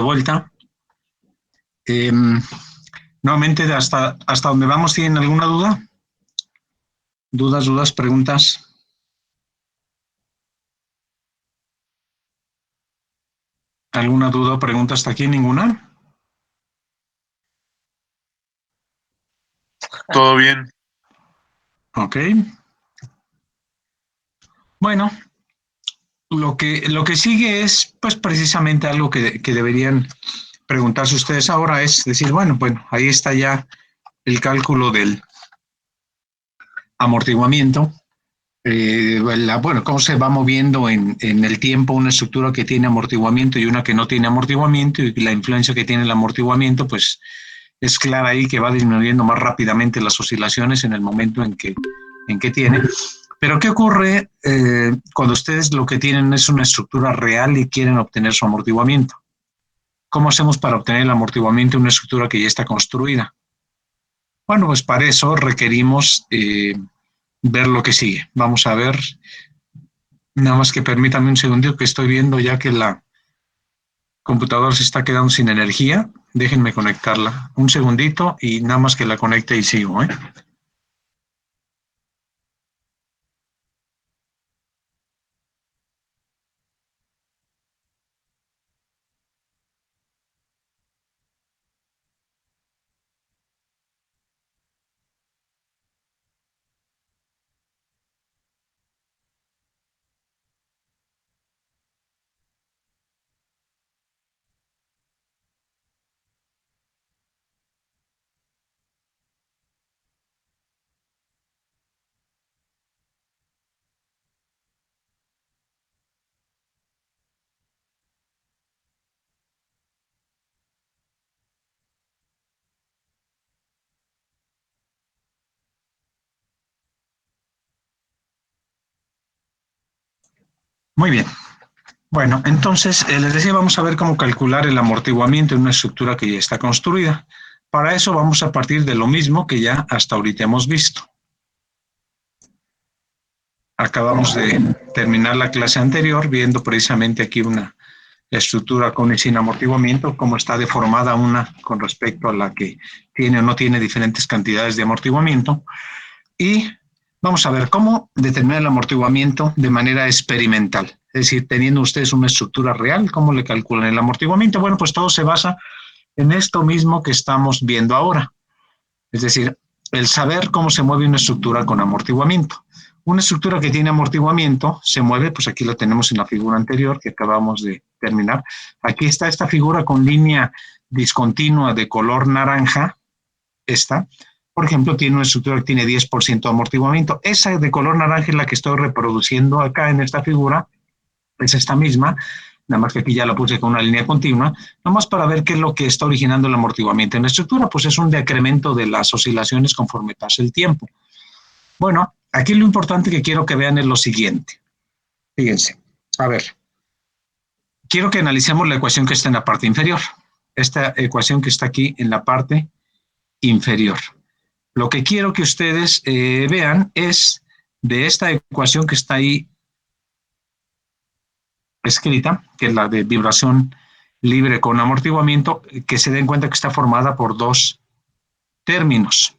vuelta. Nuevamente, hasta donde vamos, ¿tienen alguna duda? ¿Dudas, preguntas? ¿Alguna duda o pregunta hasta aquí? ¿Ninguna? Todo bien. Ok. Bueno, lo que sigue es, pues, precisamente algo que deberían preguntarse ustedes ahora, es decir, bueno, ahí está ya el cálculo del amortiguamiento. Cómo se va moviendo en el tiempo una estructura que tiene amortiguamiento y una que no tiene amortiguamiento, y la influencia que tiene el amortiguamiento, pues es clara ahí que va disminuyendo más rápidamente las oscilaciones en el momento en que tiene. Pero ¿qué ocurre cuando ustedes lo que tienen es una estructura real y quieren obtener su amortiguamiento? ¿Cómo hacemos para obtener el amortiguamiento de una estructura que ya está construida? Bueno, pues para eso requerimos ver lo que sigue. Vamos a ver, nada más que permítanme un segundito, que estoy viendo ya que la computadora se está quedando sin energía. Déjenme conectarla. Un segundito y nada más que la conecte y sigo, ¿eh? Muy bien. Bueno, entonces les decía, vamos a ver cómo calcular el amortiguamiento en una estructura que ya está construida. Para eso vamos a partir de lo mismo que ya hasta ahorita hemos visto. Acabamos de terminar la clase anterior viendo precisamente aquí una estructura con y sin amortiguamiento, cómo está deformada una con respecto a la que tiene o no tiene diferentes cantidades de amortiguamiento. Y vamos a ver cómo determinar el amortiguamiento de manera experimental. Es decir, teniendo ustedes una estructura real, ¿cómo le calculan el amortiguamiento? Bueno, pues todo se basa en esto mismo que estamos viendo ahora. Es decir, el saber cómo se mueve una estructura con amortiguamiento. Una estructura que tiene amortiguamiento se mueve, pues aquí lo tenemos en la figura anterior que acabamos de terminar. Aquí está esta figura con línea discontinua de color naranja. Esta, por ejemplo, tiene una estructura que tiene 10% de amortiguamiento. Esa de color naranja es la que estoy reproduciendo acá en esta figura. Es esta misma, nada más que aquí ya la puse con una línea continua, nada más para ver qué es lo que está originando el amortiguamiento en la estructura. Pues es un decremento de las oscilaciones conforme pasa el tiempo. Bueno, aquí lo importante que quiero que vean es lo siguiente. Fíjense, a ver, quiero que analicemos la ecuación que está en la parte inferior. Esta ecuación que está aquí en la parte inferior. Lo que quiero que ustedes vean es de esta ecuación que está ahí escrita, que es la de vibración libre con amortiguamiento, que se den cuenta que está formada por dos términos.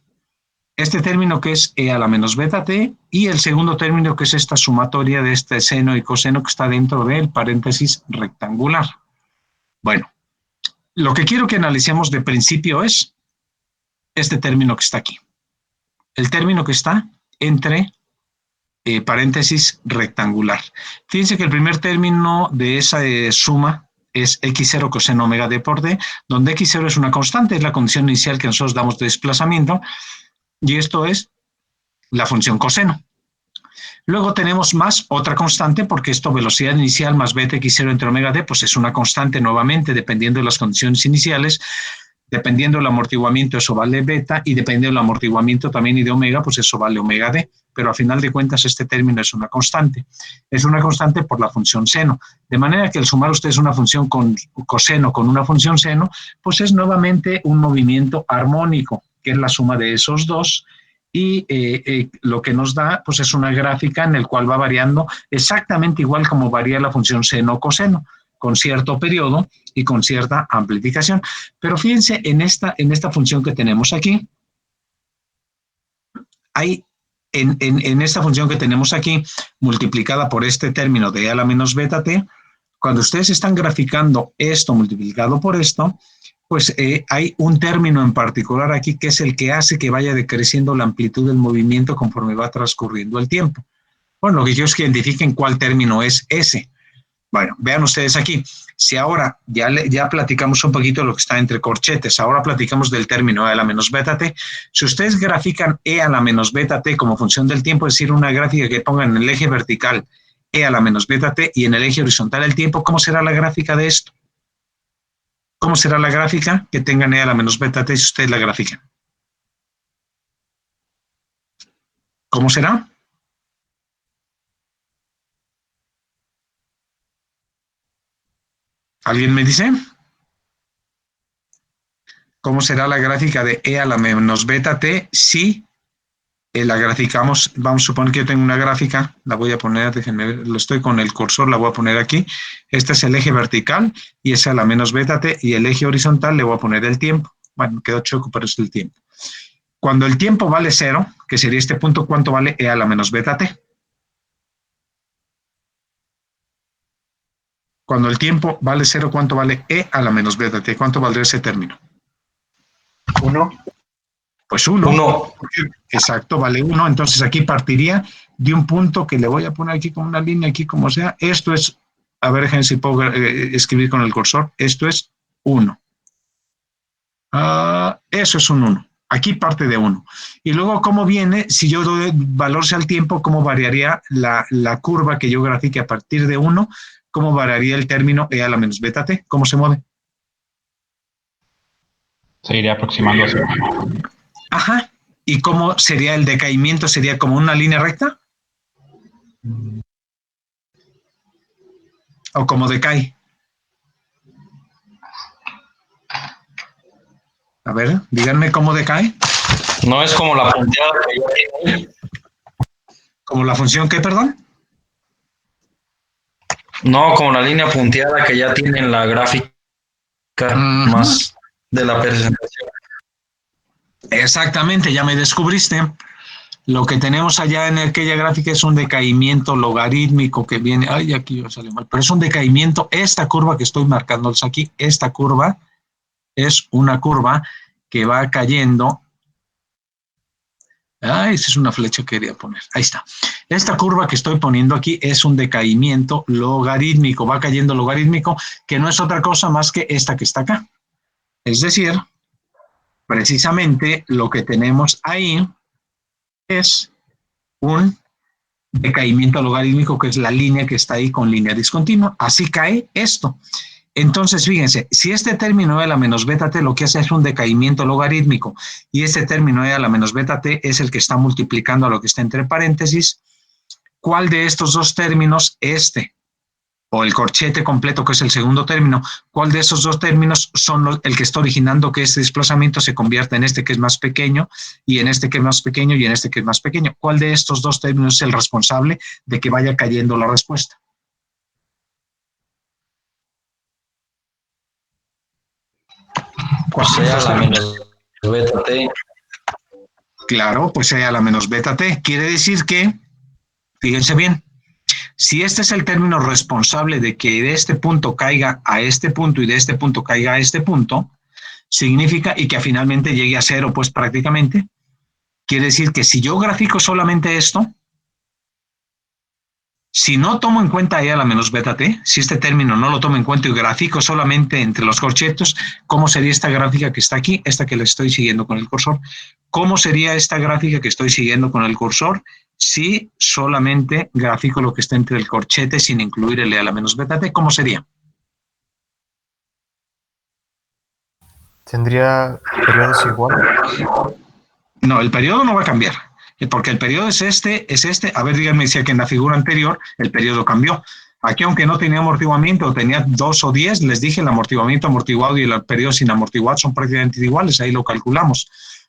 Este término que es E a la menos beta t, y el segundo término que es esta sumatoria de este seno y coseno que está dentro del paréntesis rectangular. Bueno, lo que quiero que analicemos de principio es este término que está aquí. El término que está entre paréntesis rectangular. Fíjense que el primer término de esa suma es x0 coseno omega d por d, donde x0 es una constante, es la condición inicial que nosotros damos de desplazamiento, y esto es la función coseno. Luego tenemos más otra constante, porque esto, velocidad inicial más beta x0 entre omega d, pues es una constante nuevamente, dependiendo de las condiciones iniciales. Dependiendo del amortiguamiento, eso vale beta, y dependiendo del amortiguamiento también y de omega, pues eso vale omega d. Pero a final de cuentas este término es una constante. Es una constante por la función seno. De manera que al sumar ustedes una función con coseno con una función seno, pues es nuevamente un movimiento armónico, que es la suma de esos dos, y lo que nos da pues es una gráfica en el cual va variando exactamente igual como varía la función seno o coseno. con cierto periodo y con cierta amplificación. Pero fíjense en esta función que tenemos aquí, hay en esta función que tenemos aquí, multiplicada por este término de a la menos beta t, cuando ustedes están graficando esto multiplicado por esto, pues hay un término en particular aquí que es el que hace que vaya decreciendo la amplitud del movimiento conforme va transcurriendo el tiempo. Bueno, lo que quiero es que identifiquen cuál término es ese. Bueno, vean ustedes aquí, si ahora ya platicamos un poquito de lo que está entre corchetes, ahora platicamos del término e a la menos beta t. Si ustedes grafican e a la menos beta t como función del tiempo, es decir, una gráfica que pongan en el eje vertical e a la menos beta t y en el eje horizontal el tiempo, ¿cómo será la gráfica de esto? ¿Cómo será la gráfica que tengan e a la menos beta t si ustedes la grafican? ¿Cómo será? ¿Alguien me dice? ¿Cómo será la gráfica de e a la menos beta t si la graficamos? Vamos a suponer que yo tengo una gráfica, la voy a poner, déjenme ver, lo estoy con el cursor, la voy a poner aquí. Este es el eje vertical y es a la menos beta t, y el eje horizontal le voy a poner el tiempo. Bueno, quedó choco, pero es el tiempo. Cuando el tiempo vale 0, que sería este punto, ¿cuánto vale e a la menos beta t? Cuando el tiempo vale 0, ¿cuánto vale e a la menos beta t? ¿Cuánto valdría ese término? 1. Pues 1. Exacto, vale 1. Entonces aquí partiría de un punto que le voy a poner aquí con una línea, aquí como sea. Esto es, a ver, déjenme si puedo escribir con el cursor. Esto es 1. Eso es un 1. Aquí parte de 1. Y luego, ¿cómo viene? Si yo doy valor al tiempo, ¿cómo variaría la curva que yo grafique a partir de 1? ¿Cómo variaría el término e a la menos beta t? ¿Cómo se mueve? Se iría aproximando así. Ajá. ¿Y cómo sería el decaimiento? ¿Sería como una línea recta? ¿O como decae? A ver, díganme cómo decae. No es como la punteada que ya tiene ahí. ¿Como la función qué, perdón? No, como la línea punteada que ya tiene en la gráfica más de la presentación. Exactamente, ya me descubriste. Lo que tenemos allá en aquella gráfica es un decaimiento logarítmico que viene, ay, aquí ya salió mal, pero es un decaimiento. Esta curva que estoy marcándoles aquí, esta curva es una curva que va cayendo. Esa es una flecha que quería poner. Ahí está. Esta curva que estoy poniendo aquí es un decaimiento logarítmico, va cayendo logarítmico, que no es otra cosa más que esta que está acá. Es decir, precisamente lo que tenemos ahí es un decaimiento logarítmico, que es la línea que está ahí con línea discontinua. Así cae esto. Entonces, fíjense, si este término e a la menos beta t lo que hace es un decaimiento logarítmico y este término e a la menos beta t es el que está multiplicando a lo que está entre paréntesis, ¿cuál de estos dos términos, este o el corchete completo, que es el segundo término, cuál de esos dos términos son el que está originando que este desplazamiento se convierta en este que es más pequeño y en este que es más pequeño y en este que es más pequeño? ¿Cuál de estos dos términos es el responsable de que vaya cayendo la respuesta? Pues sea la menos beta t. Claro, pues sea la menos beta t. Quiere decir que, fíjense bien, si este es el término responsable de que de este punto caiga a este punto y de este punto caiga a este punto, significa, y que finalmente llegue a 0, pues prácticamente, quiere decir que si yo grafico solamente esto, si no tomo en cuenta e a la menos beta t, si este término no lo tomo en cuenta y grafico solamente entre los corchetos, ¿cómo sería esta gráfica que está aquí, esta que le estoy siguiendo con el cursor? ¿Cómo sería esta gráfica que estoy siguiendo con el cursor si solamente grafico lo que está entre el corchete sin incluir el e a la menos beta t? ¿Cómo sería? ¿Tendría periodos igual? No, el periodo no va a cambiar, porque el periodo es este. A ver, díganme si aquí en la figura anterior el periodo cambió. Aquí, aunque no tenía amortiguamiento, tenía 2 o 10, les dije, el amortiguamiento amortiguado y el periodo sin amortiguado son prácticamente iguales, ahí lo calculamos.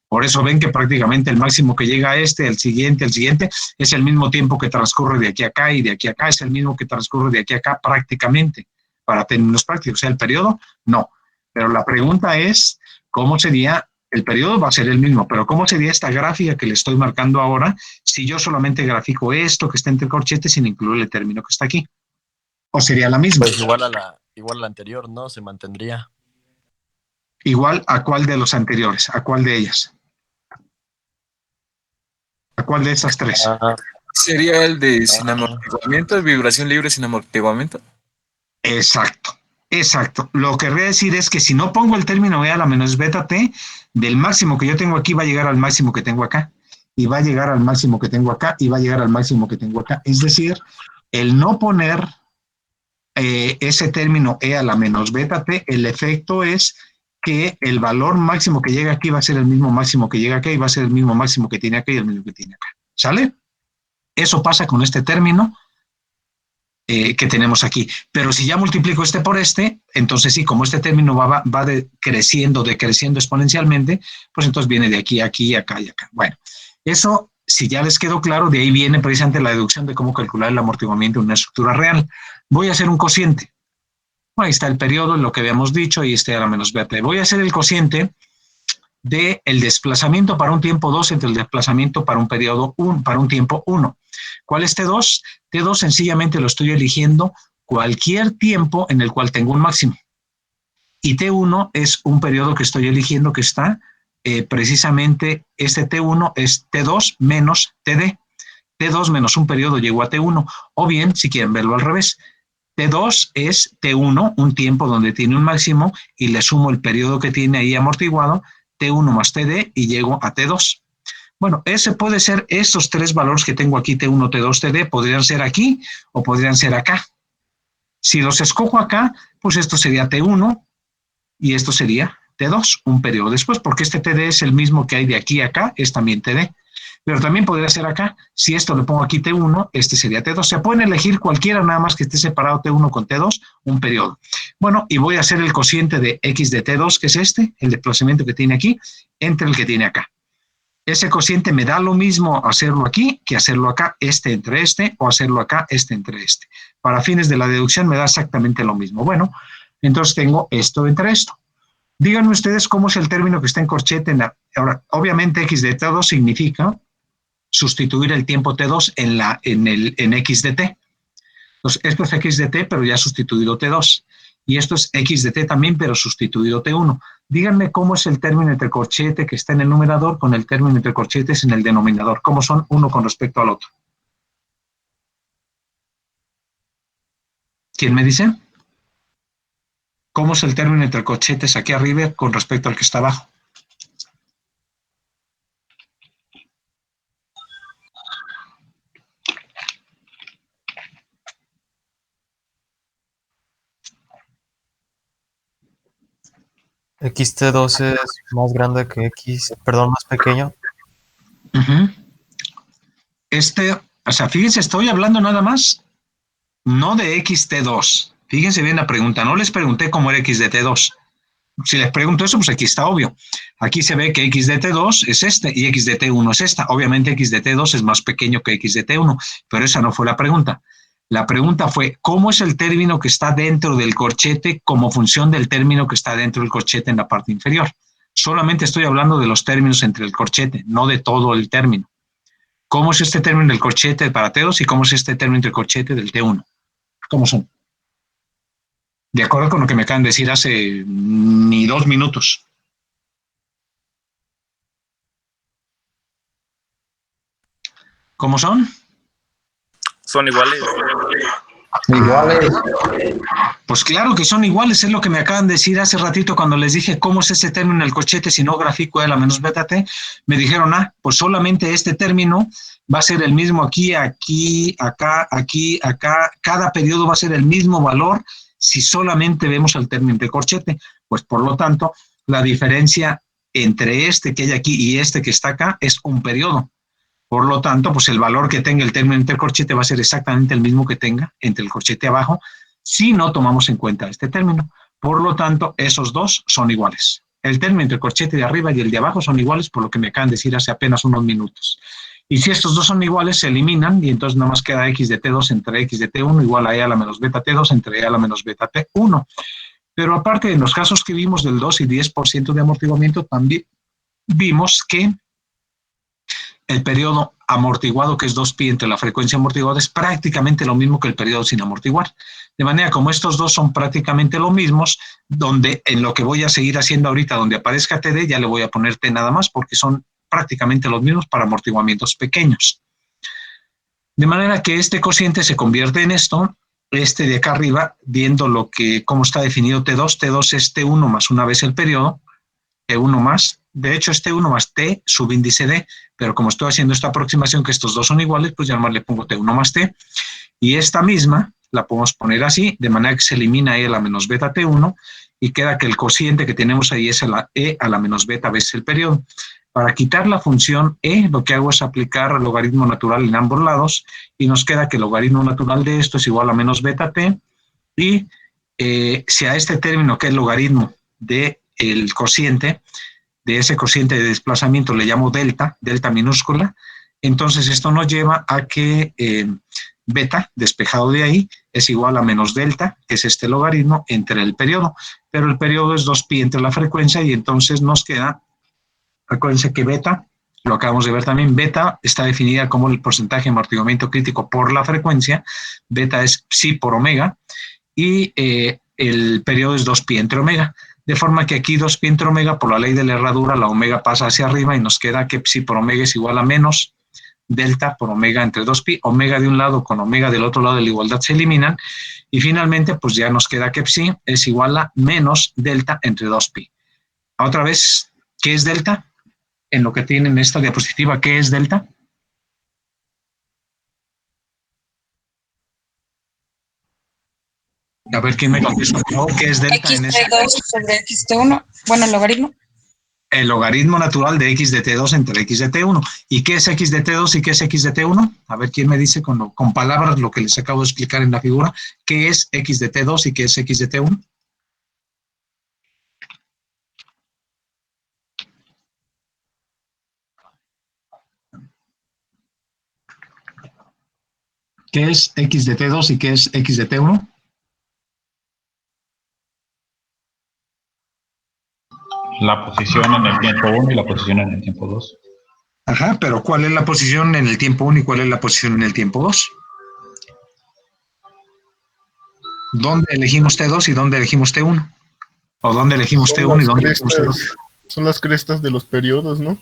Por eso ven que prácticamente el máximo que llega a el siguiente, es el mismo tiempo que transcurre de aquí a acá, y de aquí a acá es el mismo que transcurre de aquí a acá prácticamente. para términos prácticos. O sea, el periodo, no. Pero la pregunta es, ¿cómo sería? El periodo va a ser el mismo, pero ¿cómo sería esta gráfica que le estoy marcando ahora si yo solamente grafico esto que está entre corchetes sin incluir el término que está aquí? ¿O sería la misma? Pues igual a la anterior, ¿no? Se mantendría. ¿Igual a cuál de los anteriores? ¿A cuál de ellas? ¿A cuál de estas tres? Sería el de sin amortiguamiento, vibración libre sin amortiguamiento. Exacto, exacto. Lo que querría decir es que si no pongo el término E a la menos beta T, del máximo que yo tengo aquí va a llegar al máximo que tengo acá, y va a llegar al máximo que tengo acá, y va a llegar al máximo que tengo acá. Es decir, el no poner ese término E a la menos beta T, el efecto es que el valor máximo que llega aquí va a ser el mismo máximo que llega acá, y va a ser el mismo máximo que tiene acá y el mismo que tiene acá. ¿Sale? Eso pasa con este término que tenemos aquí. Pero si ya multiplico este por este, entonces sí, como este término va decreciendo exponencialmente, pues entonces viene de aquí a aquí, acá y acá. Bueno, eso, si ya les quedó claro, de ahí viene precisamente la deducción de cómo calcular el amortiguamiento en una estructura real. Voy a hacer un cociente. Ahí está el periodo, lo que habíamos dicho, y este a la menos beta. Voy a hacer el cociente del desplazamiento para un tiempo 2 entre el desplazamiento para un periodo 1, para un tiempo 1. ¿Cuál es T2? T2 sencillamente lo estoy eligiendo cualquier tiempo en el cual tengo un máximo. Y T1 es un periodo que estoy eligiendo que está precisamente, este T1 es T2 menos TD. T2 menos un periodo llegó a T1. O bien, si quieren verlo al revés, T2 es T1, un tiempo donde tiene un máximo, y le sumo el periodo que tiene ahí amortiguado, T1 más TD, y llego a T2. Bueno, ese puede ser, estos tres valores que tengo aquí, T1, T2, TD, podrían ser aquí o podrían ser acá. Si los escojo acá, pues esto sería T1 y esto sería T2, un periodo después, porque este TD es el mismo que hay de aquí a acá, es también TD. Pero también podría ser acá. Si esto le pongo aquí T1, este sería T2. Se pueden elegir cualquiera, nada más que esté separado T1 con T2, un periodo. Bueno, y voy a hacer el cociente de X de T2, que es este, el desplazamiento que tiene aquí, entre el que tiene acá. Ese cociente me da lo mismo hacerlo aquí que hacerlo acá, este entre este, o hacerlo acá, este entre este. Para fines de la deducción me da exactamente lo mismo. Bueno, entonces tengo esto entre esto. Díganme ustedes cómo es el término que está en corchete. Ahora, obviamente X de T2 significa sustituir el tiempo T2 en X de T. Entonces, esto es X de T, pero ya sustituido T2. Y esto es X de T también, pero sustituido T1. Díganme cómo es el término entre corchete que está en el numerador con el término entre corchetes en el denominador. ¿Cómo son uno con respecto al otro? ¿Quién me dice? ¿Cómo es el término entre corchetes aquí arriba con respecto al que está abajo? XT2 es más grande que más pequeño. O sea, fíjense, estoy hablando nada más, no de XT2. Fíjense bien la pregunta, no les pregunté cómo era X de T2. Si les pregunto eso, pues aquí está obvio. Aquí se ve que X de T2 es este y X de T1 es esta. Obviamente X de T2 es más pequeño que X de T1, pero esa no fue la pregunta. La pregunta fue, ¿cómo es el término que está dentro del corchete como función del término que está dentro del corchete en la parte inferior? Solamente estoy hablando de los términos entre el corchete, no de todo el término. ¿Cómo es este término del corchete para T2 y cómo es este término del corchete del T1? ¿Cómo son? De acuerdo con lo que me acaban de decir hace ni 2 minutos. ¿Cómo son? Son iguales. Iguales. Pues claro que son iguales, es lo que me acaban de decir hace ratito cuando les dije cómo es ese término en el corchete si no grafico a la menos beta t. Me dijeron, pues solamente este término va a ser el mismo aquí, aquí, acá, aquí, acá. Cada periodo va a ser el mismo valor si solamente vemos el término de corchete. Pues por lo tanto, la diferencia entre este que hay aquí y este que está acá es un periodo. Por lo tanto, pues el valor que tenga el término entre el corchete va a ser exactamente el mismo que tenga entre el corchete abajo si no tomamos en cuenta este término. Por lo tanto, esos dos son iguales. El término entre el corchete de arriba y el de abajo son iguales, por lo que me acaban de decir hace apenas unos minutos. Y si estos dos son iguales, se eliminan y entonces nada más queda x de T2 entre x de T1 igual a E a la menos beta T2 entre E a la menos beta T1. Pero aparte, en los casos que vimos del 2 y 10% de amortiguamiento, también vimos que el periodo amortiguado, que es 2pi entre la frecuencia amortiguada, es prácticamente lo mismo que el periodo sin amortiguar. De manera como estos dos son prácticamente lo mismos, donde en lo que voy a seguir haciendo ahorita, donde aparezca TD, ya le voy a poner T nada más, porque son prácticamente los mismos para amortiguamientos pequeños. De manera que este cociente se convierte en esto, este de acá arriba, viendo cómo está definido T2, T2 es T1 más una vez el periodo, T1 más, de hecho es T1 más T subíndice D, pero como estoy haciendo esta aproximación que estos dos son iguales, pues ya nomás le pongo T1 más T, y esta misma la podemos poner así, de manera que se elimina E a la menos beta T1, y queda que el cociente que tenemos ahí es E a la menos beta veces el periodo. Para quitar la función E, lo que hago es aplicar el logaritmo natural en ambos lados, y nos queda que el logaritmo natural de esto es igual a menos beta T, y si a este término, que es el logaritmo del cociente, de ese cociente de desplazamiento le llamo delta, delta minúscula, entonces esto nos lleva a que beta, despejado de ahí, es igual a menos delta, que es este logaritmo, entre el periodo, pero el periodo es 2pi entre la frecuencia, y entonces nos queda, acuérdense que beta, lo acabamos de ver también, beta está definida como el porcentaje de amortiguamiento crítico por la frecuencia, beta es psi por omega, y el periodo es 2pi entre omega, de forma que aquí 2pi entre omega, por la ley de la herradura, la omega pasa hacia arriba y nos queda que psi por omega es igual a menos delta por omega entre 2pi, omega de un lado con omega del otro lado de la igualdad se eliminan, y finalmente pues ya nos queda que psi es igual a menos delta entre 2pi. Otra vez, ¿qué es delta? En lo que tienen esta diapositiva, ¿qué es delta? A ver quién me contesta, por favor, ¿qué es delta en ese? XT2 sobre XT1, bueno, el logaritmo. El logaritmo natural de x de T2 entre x de T1. ¿Y qué es x de T2 y qué es x de T1? A ver quién me dice con palabras lo que les acabo de explicar en la figura. ¿Qué es x de T2 y qué es x de T1? ¿Qué es x de T2 y qué es x de T1? La posición en el tiempo 1 y la posición en el tiempo 2. Ajá, pero ¿cuál es la posición en el tiempo 1 y cuál es la posición en el tiempo 2? ¿Dónde elegimos T2 y dónde elegimos T1? ¿O dónde elegimos T1 y dónde elegimos T2? Son las crestas de los periodos, ¿no?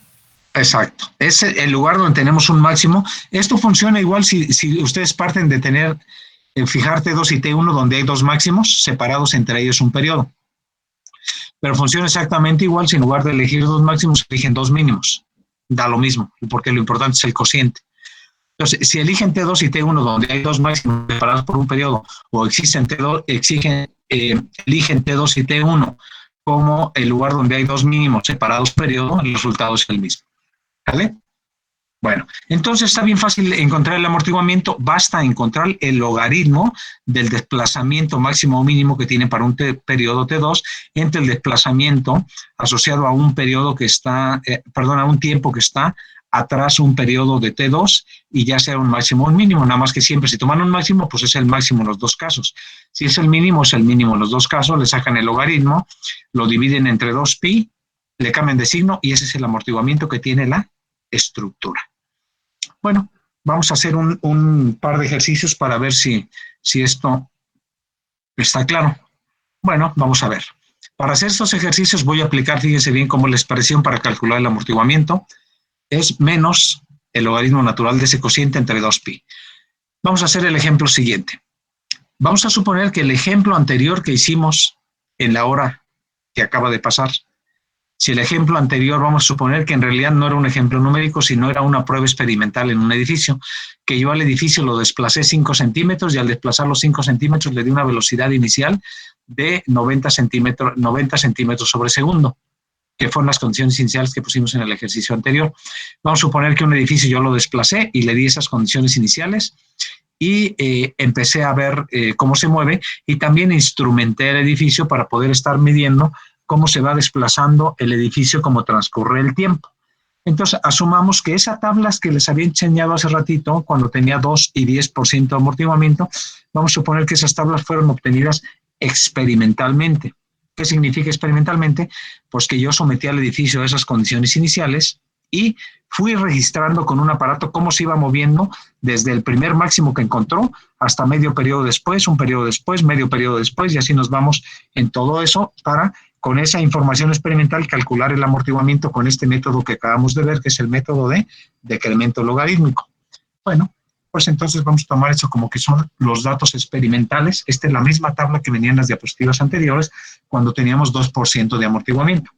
Exacto. Es el lugar donde tenemos un máximo. Esto funciona igual si ustedes parten de tener, fijar T2 y T1 donde hay dos máximos separados entre ellos un periodo. Pero funciona exactamente igual si en lugar de elegir dos máximos eligen dos mínimos. Da lo mismo, porque lo importante es el cociente. Entonces, si eligen T2 y T1 donde hay dos máximos separados por un periodo, o eligen T2 y T1 como el lugar donde hay dos mínimos separados por periodo, el resultado es el mismo. ¿Vale? Bueno, entonces está bien fácil encontrar el amortiguamiento, basta encontrar el logaritmo del desplazamiento máximo o mínimo que tiene para un periodo T2 entre el desplazamiento asociado a un periodo que está, a un tiempo que está atrás un periodo de T2 y ya sea un máximo o un mínimo, nada más que siempre si toman un máximo, pues es el máximo en los dos casos. Si es el mínimo en los dos casos, le sacan el logaritmo, lo dividen entre 2pi, le cambian de signo y ese es el amortiguamiento que tiene la estructura. Bueno, vamos a hacer un par de ejercicios para ver si esto está claro. Bueno, vamos a ver. Para hacer estos ejercicios voy a aplicar, fíjense bien cómo la expresión para calcular el amortiguamiento es menos el logaritmo natural de ese cociente entre 2pi. Vamos a hacer el ejemplo siguiente. Vamos a suponer que el ejemplo anterior que hicimos en la hora que acaba de pasar, si el ejemplo anterior vamos a suponer que en realidad no era un ejemplo numérico, sino era una prueba experimental en un edificio, que yo al edificio lo desplacé 5 centímetros y al desplazar los 5 centímetros le di una velocidad inicial de 90 centímetros sobre segundo, que fueron las condiciones iniciales que pusimos en el ejercicio anterior. Vamos a suponer que un edificio yo lo desplacé y le di esas condiciones iniciales y empecé a ver cómo se mueve y también instrumenté el edificio para poder estar midiendo cómo se va desplazando el edificio como transcurre el tiempo. Entonces, asumamos que esas tablas que les había enseñado hace ratito, cuando tenía 2 y 10% de amortiguamiento, vamos a suponer que esas tablas fueron obtenidas experimentalmente. ¿Qué significa experimentalmente? Pues que yo sometí al edificio a esas condiciones iniciales y fui registrando con un aparato cómo se iba moviendo desde el primer máximo que encontró hasta medio periodo después, un periodo después, medio periodo después, y así nos vamos en todo eso para, con esa información experimental, calcular el amortiguamiento con este método que acabamos de ver, que es el método de decremento logarítmico. Bueno, pues entonces vamos a tomar eso como que son los datos experimentales. Esta es la misma tabla que venía en las diapositivas anteriores cuando teníamos 2% de amortiguamiento.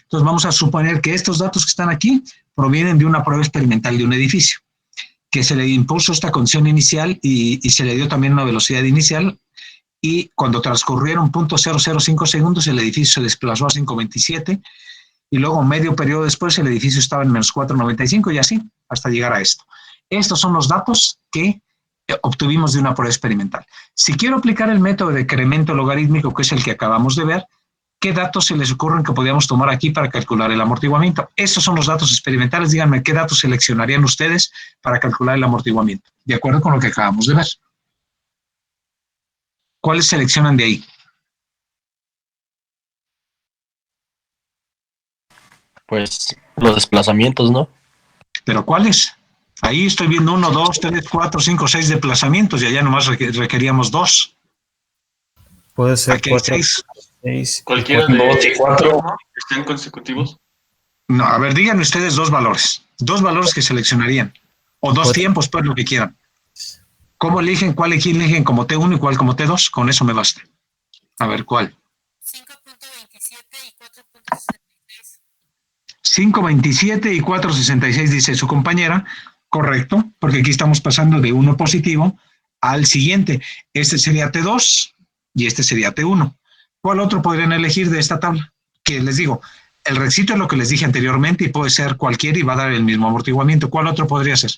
Entonces vamos a suponer que estos datos que están aquí provienen de una prueba experimental de un edificio, que se le impuso esta condición inicial y se le dio también una velocidad inicial, y cuando transcurrieron 0.005 segundos el edificio se desplazó a 5.27 y luego medio periodo después el edificio estaba en menos 4.95 y así hasta llegar a esto. Estos son los datos que obtuvimos de una prueba experimental. Si quiero aplicar el método de decremento logarítmico, que es el que acabamos de ver, ¿qué datos se les ocurren que podríamos tomar aquí para calcular el amortiguamiento? Estos son los datos experimentales. Díganme qué datos seleccionarían ustedes para calcular el amortiguamiento, de acuerdo con lo que acabamos de ver. ¿Cuáles seleccionan de ahí? Pues los desplazamientos, ¿no? ¿Pero cuáles? Ahí estoy viendo 1, 2, 3, 4, 5, 6 desplazamientos y allá nomás requeríamos 2. Puede ser Aquí hay 4, 6. 6. Cualquiera de 2 y 4. estén consecutivos. No, a ver, díganme ustedes 2 valores. 2 valores que seleccionarían. O 2 tiempos, pues lo que quieran. ¿Cómo eligen? ¿Cuál eligen como T1 y cuál como T2? Con eso me basta. A ver, ¿cuál? 5.27 y 4.66. 5.27 y 4.66 dice su compañera. Correcto, porque aquí estamos pasando de uno positivo al siguiente. Este sería T2 y este sería T1. ¿Cuál otro podrían elegir de esta tabla? Que les digo, el requisito es lo que les dije anteriormente y puede ser cualquiera y va a dar el mismo amortiguamiento. ¿Cuál otro podría ser?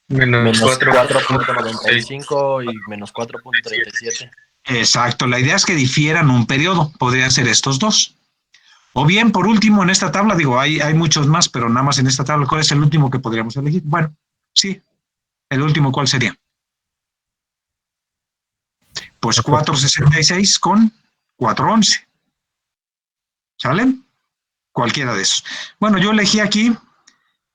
Menos 4.95 y menos 4.37. Exacto, la idea es que difieran un periodo, podrían ser estos dos. O bien, por último, en esta tabla, digo, hay muchos más, pero nada más en esta tabla, ¿cuál es el último que podríamos elegir? Bueno, sí, el último, ¿cuál sería? Pues 4.66 con 4.11. ¿Sale? Cualquiera de esos. Bueno, yo elegí aquí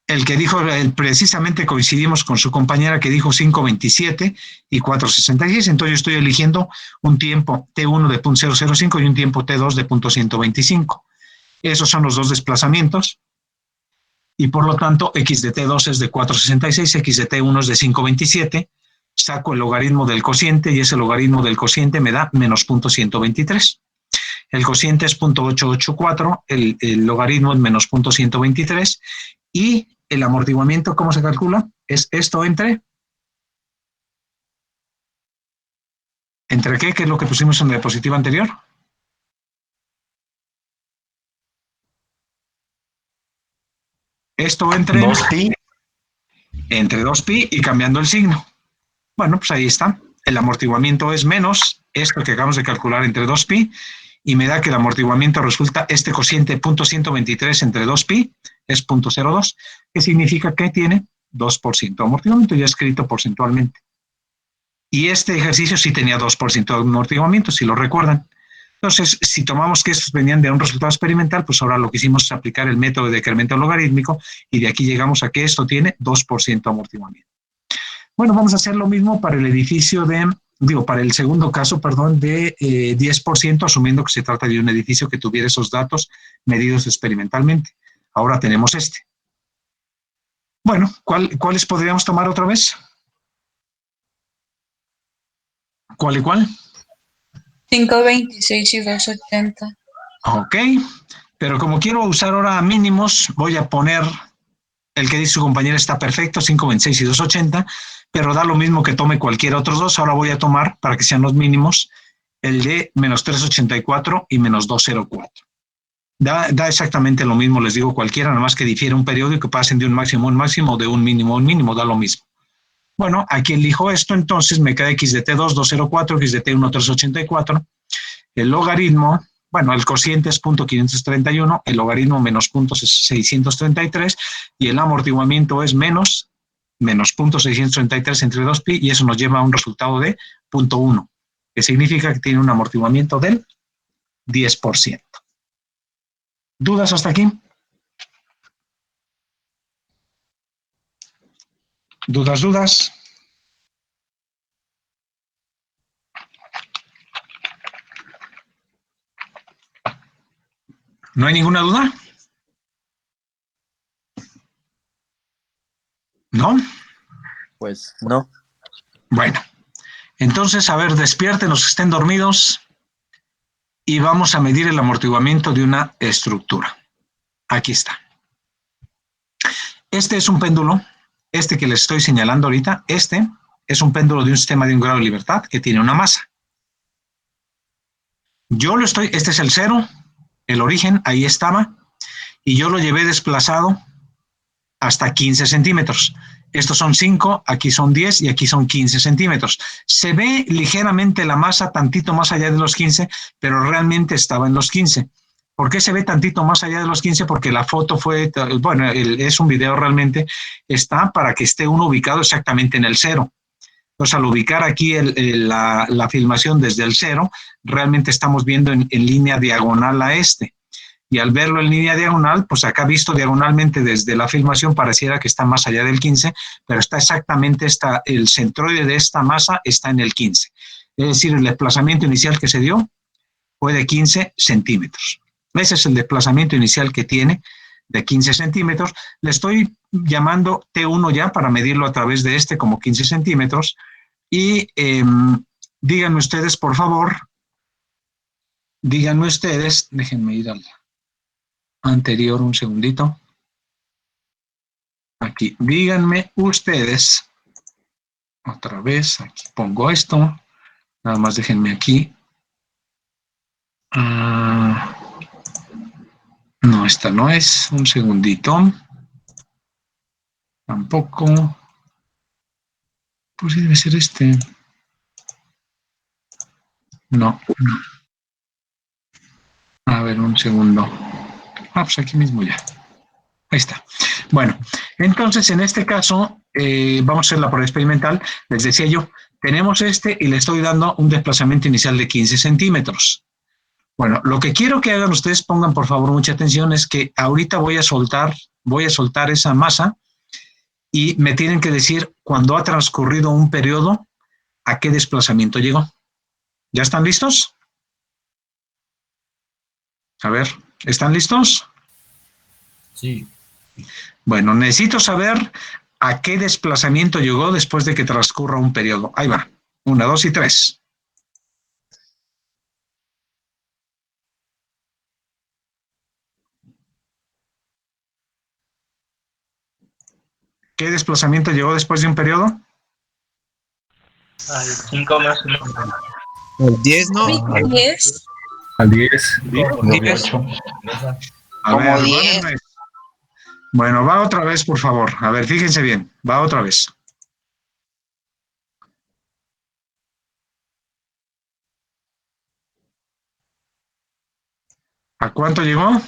el que dijo, precisamente coincidimos con su compañera que dijo 5.27 y 4.66, entonces yo estoy eligiendo un tiempo T1 de 0.005 y un tiempo T2 de 0.125. Esos son los dos desplazamientos y por lo tanto X de T2 es de 4.66, X de T1 es de 5.27, saco el logaritmo del cociente y ese logaritmo del cociente me da menos 0.123. El cociente es 0.884, el logaritmo es menos 0.123 y el amortiguamiento, ¿cómo se calcula? Es esto ¿entre qué? ¿Qué es lo que pusimos en la diapositiva anterior? Esto entre 2pi. Entre 2pi y cambiando el signo. Bueno, pues ahí está. El amortiguamiento es menos esto que acabamos de calcular entre 2pi y me da que el amortiguamiento resulta este cociente 0.123 entre 2pi es 0.02, que significa que tiene 2% de amortiguamiento, ya escrito porcentualmente. Y este ejercicio sí tenía 2% de amortiguamiento, si lo recuerdan. Entonces, si tomamos que estos venían de un resultado experimental, pues ahora lo que hicimos es aplicar el método de decremento logarítmico y de aquí llegamos a que esto tiene 2% de amortiguamiento. Bueno, vamos a hacer lo mismo para el edificio para el segundo caso, perdón, de 10%, asumiendo que se trata de un edificio que tuviera esos datos medidos experimentalmente. Ahora tenemos este. Bueno, ¿cuáles podríamos tomar otra vez? ¿Cuál y cuál? 5.26 y 2.80. Ok, pero como quiero usar ahora mínimos, voy a poner el que dice su compañera está perfecto, 5.26 y 2.80, pero da lo mismo que tome cualquier otros dos. Ahora voy a tomar, para que sean los mínimos, el de menos 3.84 y menos 2.04. Da exactamente lo mismo, les digo cualquiera, nada más que difiere un periodo y que pasen de un máximo a un máximo, de un mínimo a un mínimo, da lo mismo. Bueno, aquí elijo esto, entonces me queda X de T2, 2.04, X de T1, 3.84. El logaritmo bueno, el cociente es 0.531, el logaritmo menos 0.633 y el amortiguamiento es menos 0.633 entre 2pi y eso nos lleva a un resultado de 0.1, que significa que tiene un amortiguamiento del 10%. ¿Dudas hasta aquí? ¿Dudas? ¿No hay ninguna duda? ¿No? Pues no. Bueno, entonces, a ver, despierten los que estén dormidos y vamos a medir el amortiguamiento de una estructura. Aquí está. Este es un péndulo, este que les estoy señalando ahorita, este es un péndulo de un sistema de un grado de libertad que tiene una masa. Este es el cero, el origen, ahí estaba, y yo lo llevé desplazado hasta 15 centímetros. Estos son 5, aquí son 10 y aquí son 15 centímetros. Se ve ligeramente la masa tantito más allá de los 15, pero realmente estaba en los 15. ¿Por qué se ve tantito más allá de los 15? Porque la foto fue, bueno, es un video realmente, está para que esté uno ubicado exactamente en el cero. Entonces, al ubicar aquí la filmación desde el cero, realmente estamos viendo en línea diagonal a este. Y al verlo en línea diagonal, pues acá visto diagonalmente desde la filmación pareciera que está más allá del 15, pero está exactamente, el centroide de esta masa está en el 15. Es decir, el desplazamiento inicial que se dio fue de 15 centímetros. Ese es el desplazamiento inicial que tiene, de 15 centímetros. Le estoy llamando T1 ya para medirlo a través de este como 15 centímetros. Y díganme ustedes, por favor, déjenme ir al anterior un segundito. Aquí, díganme ustedes, otra vez, aquí pongo esto, nada más déjenme aquí. No, esta no es, un segundito. Tampoco. Pues sí debe ser este. No. A ver, un segundo. Pues aquí mismo ya. Ahí está. Bueno, entonces en este caso, vamos a hacer la prueba experimental. Les decía yo, tenemos este y le estoy dando un desplazamiento inicial de 15 centímetros. Bueno, lo que quiero que hagan ustedes, pongan por favor mucha atención, es que ahorita voy a soltar esa masa y me tienen que decir cuando ha transcurrido un periodo, a qué desplazamiento llegó. ¿Ya están listos? A ver, ¿están listos? Sí. Bueno, necesito saber a qué desplazamiento llegó después de que transcurra un periodo. Ahí va. 1, 2 y 3. ¿Qué desplazamiento llegó después de un periodo? Al 5 más 1. El 10, ¿no? 10. Al 10. 8. A ver, vale, bueno, va otra vez, por favor. A ver, fíjense bien. Va otra vez. ¿A cuánto llegó?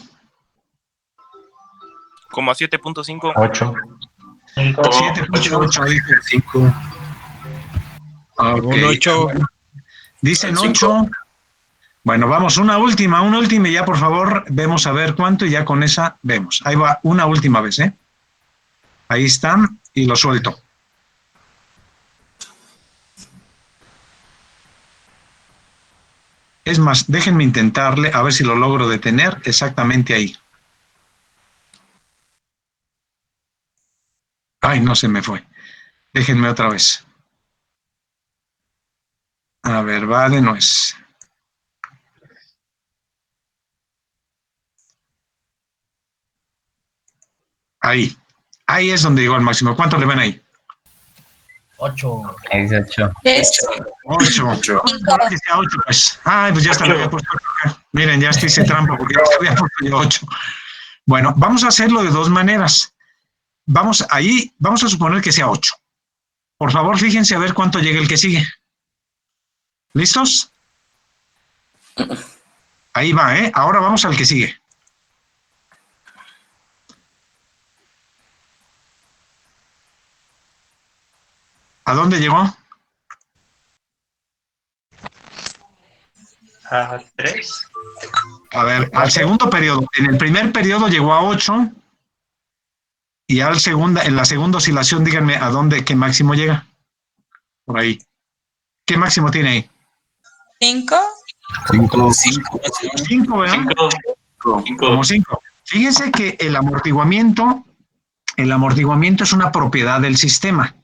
Como a 7.5. 8. 7.8, dice 5. Ok. Un 8. Dicen 8. Bueno, vamos, una última y ya, por favor, vemos a ver cuánto y ya con esa vemos. Ahí va, una última vez, ¿eh? Ahí están y lo suelto. Es más, déjenme intentarle, a ver si lo logro detener exactamente ahí. Ay, no se me fue. Déjenme otra vez. A ver, vale, no es. Ahí. Ahí es donde llegó al máximo. ¿Cuánto le ven ahí? 8. Es 8. 8. Ahora que sea 8, pues. Ay, pues ya está. Había puesto. Miren, ya hice trampa porque ya había puesto yo 8. Bueno, vamos a hacerlo de dos maneras. Vamos a suponer que sea 8. Por favor, fíjense a ver cuánto llega el que sigue. ¿Listos? Ahí va, ¿eh? Ahora vamos al que sigue. ¿A dónde llegó? A 3. A ver, al segundo periodo. En el primer periodo llegó a 8 y en la segunda oscilación, díganme a dónde, qué máximo llega. Por ahí. ¿Qué máximo tiene ahí? 5. 5, ¿verdad? 5. Como 5. Fíjense que el amortiguamiento es una propiedad del sistema.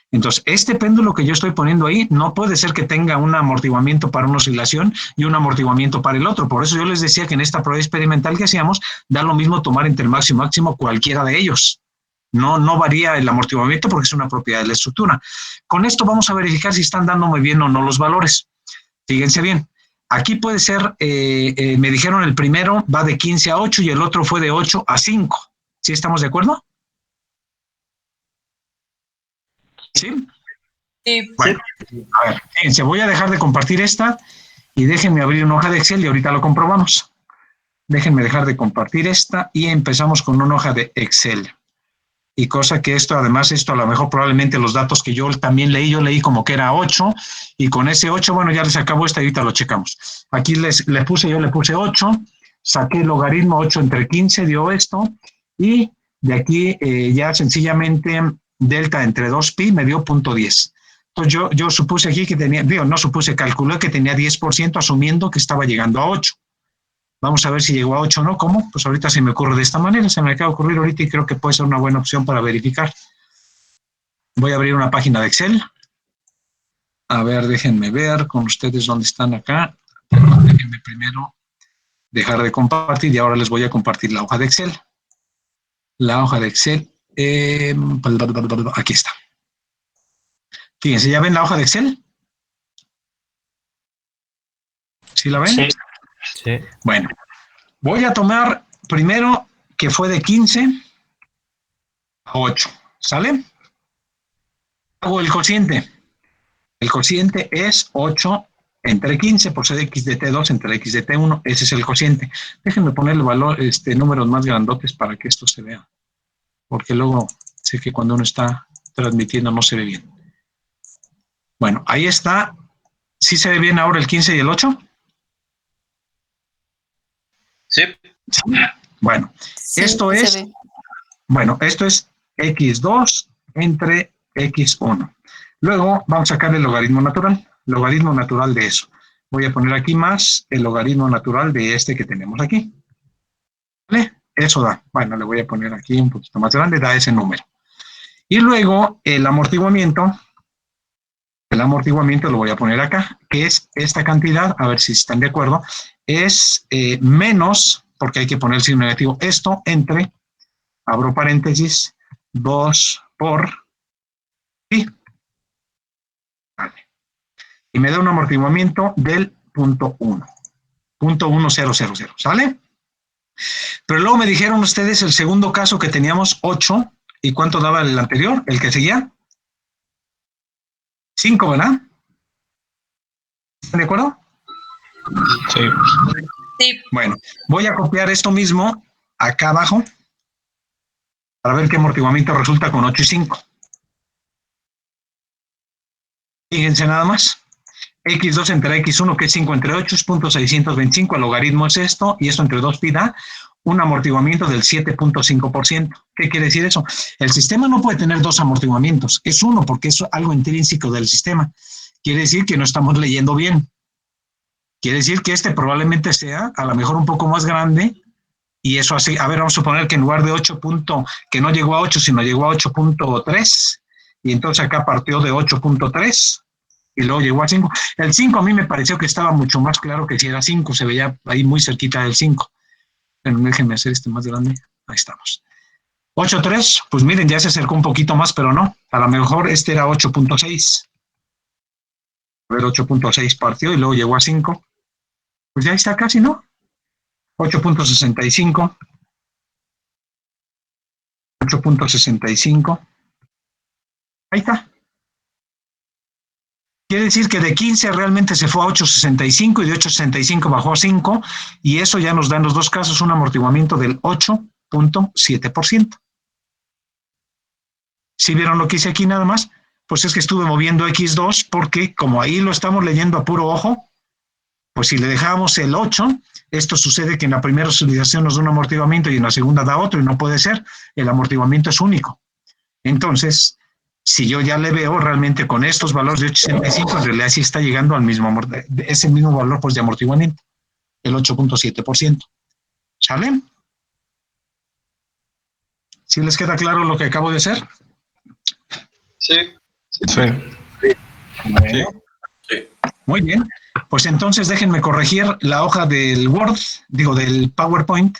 Entonces, este péndulo que yo estoy poniendo ahí no puede ser que tenga un amortiguamiento para una oscilación y un amortiguamiento para el otro. Por eso yo les decía que en esta prueba experimental que hacíamos, da lo mismo tomar entre el máximo y máximo cualquiera de ellos. No varía el amortiguamiento porque es una propiedad de la estructura. Con esto vamos a verificar si están dándome bien o no los valores. Fíjense bien. Aquí puede ser, me dijeron el primero va de 15 a 8 y el otro fue de 8 a 5. ¿Sí estamos de acuerdo? ¿Sí? Sí. Bueno, a ver, fíjense, voy a dejar de compartir esta y déjenme abrir una hoja de Excel y ahorita lo comprobamos. Déjenme dejar de compartir esta y empezamos con una hoja de Excel. Y cosa que esto, además, esto a lo mejor probablemente los datos que yo también leí, yo leí como que era 8 y con ese 8, bueno, ya les acabo esta y ahorita lo checamos. Aquí le puse 8, saqué el logaritmo 8 entre 15, dio esto y de aquí ya sencillamente delta entre 2pi me dio 0.10. Entonces yo supuse aquí que tenía, calculé que tenía 10% asumiendo que estaba llegando a 8. Vamos a ver si llegó a 8 o no. ¿Cómo? Pues ahorita se me ocurre de esta manera, se me acaba de ocurrir ahorita y creo que puede ser una buena opción para verificar. Voy a abrir una página de Excel. A ver, déjenme ver con ustedes dónde están acá. Déjenme primero dejar de compartir y ahora les voy a compartir la hoja de Excel. La hoja de Excel, aquí está. Fíjense, ¿ya ven la hoja de Excel? ¿Sí la ven? Sí. Sí. Bueno, voy a tomar primero que fue de 15 a 8, ¿sale? Hago el cociente. El cociente es 8 entre 15 por ser x de t2 entre x de t1. Ese es el cociente. Déjenme poner el valor, números más grandotes para que esto se vea. Porque luego sé que cuando uno está transmitiendo no se ve bien. Bueno, ahí está. ¿Sí se ve bien ahora el 15 y el 8? Sí. Sí. Bueno, Sí, esto se es, ve. bueno, esto es x2 entre x1. Luego vamos a sacar el logaritmo natural de eso. Voy a poner aquí más el logaritmo natural de este que tenemos aquí. ¿Vale? Eso da, bueno, le voy a poner aquí un poquito más grande, da ese número. Y luego el amortiguamiento lo voy a poner acá, que es esta cantidad, a ver si están de acuerdo, es menos, porque hay que poner el signo negativo, esto entre, abro paréntesis, 2 por pi. Vale. Y me da un amortiguamiento del 0.1000, ¿sale? Pero luego me dijeron ustedes el segundo caso que teníamos 8, ¿y cuánto daba el anterior, el que seguía? 5, ¿verdad? ¿Están de acuerdo? Sí. Sí. Bueno, voy a copiar esto mismo acá abajo para ver qué amortiguamiento resulta con 8 y 5. Fíjense nada más. x2 entre x1, que es 5 entre 8, es 0.625, el logaritmo es esto, y esto entre 2pi da un amortiguamiento del 7.5%. ¿Qué quiere decir eso? El sistema no puede tener dos amortiguamientos, es uno, porque es algo intrínseco del sistema. Quiere decir que no estamos leyendo bien. Quiere decir que este probablemente sea a lo mejor un poco más grande, y eso así, a ver, vamos a suponer que en lugar de 8, que no llegó a 8, sino llegó a 8.3, y entonces acá partió de 8.3, y luego llegó a 5. El 5 a mí me pareció que estaba mucho más claro que si era 5, se veía ahí muy cerquita del 5. Pero déjenme hacer este más grande, ahí estamos. 8.3, pues miren, ya se acercó un poquito más, pero no, a lo mejor este era 8.6. A ver, 8.6 partió y luego llegó a 5. Pues ya está casi, ¿no? 8.65. 8.65. Ahí está. Quiere decir que de 15 realmente se fue a 8.65 y de 8.65 bajó a 5, y eso ya nos da en los dos casos un amortiguamiento del 8.7%. ¿Sí vieron lo que hice aquí nada más? Pues es que estuve moviendo X2 porque como ahí lo estamos leyendo a puro ojo, pues si le dejábamos el 8, esto sucede que en la primera utilización nos da un amortiguamiento y en la segunda da otro, y no puede ser, el amortiguamiento es único. Entonces, si yo ya le veo realmente con estos valores de 8.65, en realidad sí está llegando al mismo, es el mismo valor pues, de amortiguamiento, el 8.7%. ¿Sale? ¿Sí les queda claro lo que acabo de hacer? Sí. Sí. Bueno. Muy bien. Pues entonces déjenme corregir la hoja del Word, del PowerPoint,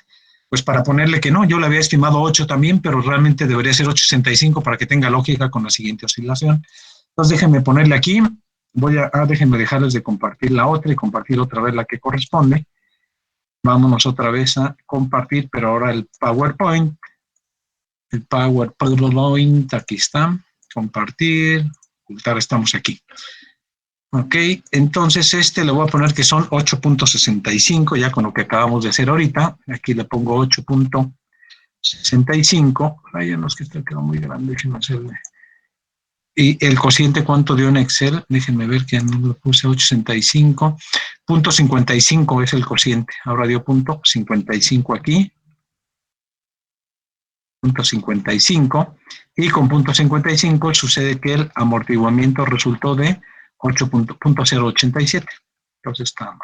pues para ponerle que no, yo le había estimado 8 también, pero realmente debería ser 8.65 para que tenga lógica con la siguiente oscilación. Entonces déjenme ponerle aquí, déjenme dejarles de compartir la otra y compartir otra vez la que corresponde. Vámonos otra vez a compartir, pero ahora el PowerPoint. El PowerPoint, aquí está, compartir, ocultar, estamos aquí. Ok, entonces le voy a poner que son 8.65, ya con lo que acabamos de hacer ahorita. Aquí le pongo 8.65. Ay, no, es que esto quedó muy grande, déjenme hacerle. Y el cociente, ¿cuánto dio en Excel? Déjenme ver que no lo puse, 8.65. 0.55 es el cociente. Ahora dio 0.55 aquí. 0.55. Y con 0.55 sucede que el amortiguamiento resultó de 8.087. Entonces está mal.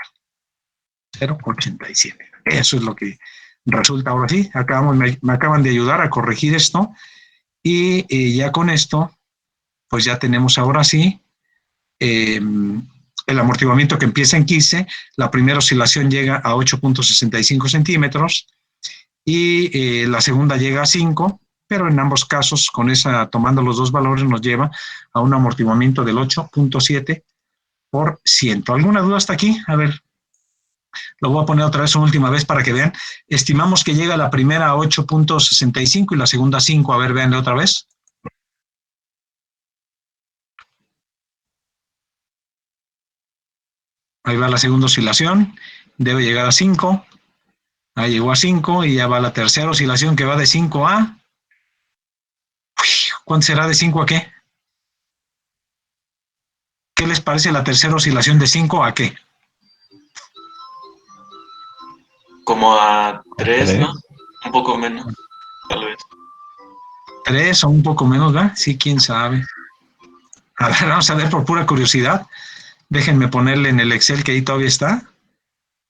0.87. Eso es lo que resulta ahora sí. Me acaban de ayudar a corregir esto. Y ya con esto, pues ya tenemos ahora sí el amortiguamiento que empieza en 15. La primera oscilación llega a 8.65 centímetros y la segunda llega a 5. Pero en ambos casos, tomando los dos valores, nos lleva a un amortiguamiento del 8.7%. ¿Alguna duda hasta aquí? A ver, lo voy a poner otra vez una última vez para que vean. Estimamos que llega la primera a 8.65 y la segunda a 5. A ver, veanle otra vez. Ahí va la segunda oscilación. Debe llegar a 5. Ahí llegó a 5 y ya va la tercera oscilación que va de 5 a... ¿Cuánto será de 5 a qué? ¿Qué les parece la tercera oscilación de 5 a qué? Como a 3, ¿3? ¿no? Un poco menos, tal vez. 3 o un poco menos, ¿verdad? Sí, quién sabe. A ver, vamos a ver por pura curiosidad. Déjenme ponerle en el Excel que ahí todavía está.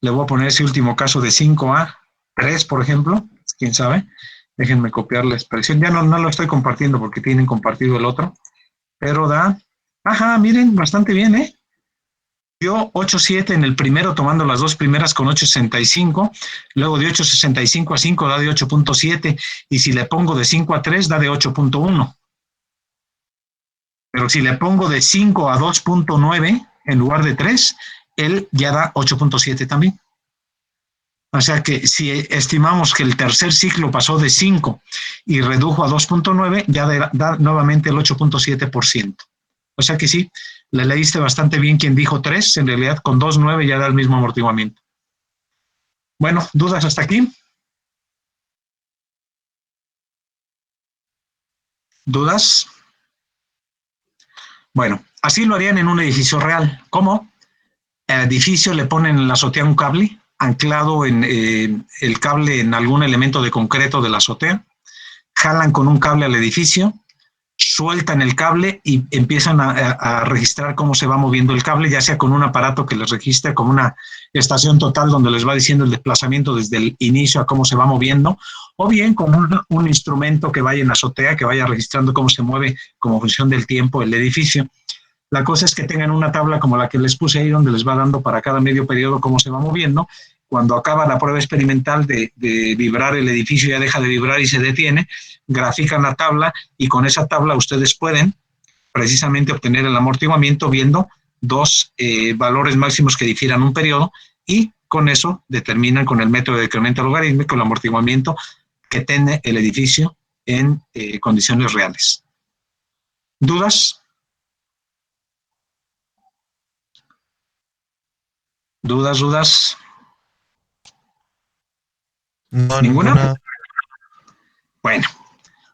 Le voy a poner ese último caso de 5 a 3, por ejemplo. Quién sabe. Déjenme copiar la expresión. Ya no lo estoy compartiendo porque tienen compartido el otro. Pero da... Ajá, miren, bastante bien, ¿eh? Dio 8.7 en el primero, tomando las dos primeras con 8.65. Luego de 8.65 a 5 da de 8.7. Y si le pongo de 5 a 3 da de 8.1. Pero si le pongo de 5 a 2.9 en lugar de 3, él ya da 8.7 también. O sea que si estimamos que el tercer ciclo pasó de 5 y redujo a 2.9, ya da nuevamente el 8.7%. O sea que sí, le leíste bastante bien quien dijo 3, en realidad con 2.9 ya da el mismo amortiguamiento. Bueno, ¿dudas hasta aquí? ¿Dudas? Bueno, así lo harían en un edificio real. ¿Cómo? El edificio le ponen en la azotea un cable, anclado en el cable en algún elemento de concreto de la azotea, jalan con un cable al edificio, sueltan el cable y empiezan a registrar cómo se va moviendo el cable, ya sea con un aparato que les registre como una estación total donde les va diciendo el desplazamiento desde el inicio a cómo se va moviendo, o bien con un instrumento que vaya en la azotea, que vaya registrando cómo se mueve como función del tiempo el edificio. La cosa es que tengan una tabla como la que les puse ahí, donde les va dando para cada medio periodo cómo se va moviendo. Cuando acaba la prueba experimental de vibrar el edificio, ya deja de vibrar y se detiene, grafican la tabla y con esa tabla ustedes pueden precisamente obtener el amortiguamiento viendo dos valores máximos que difieran un periodo y con eso determinan con el método de decremento logarítmico el amortiguamiento que tiene el edificio en condiciones reales. ¿Dudas? ¿Dudas? No, ¿Ninguna? ninguna. Bueno,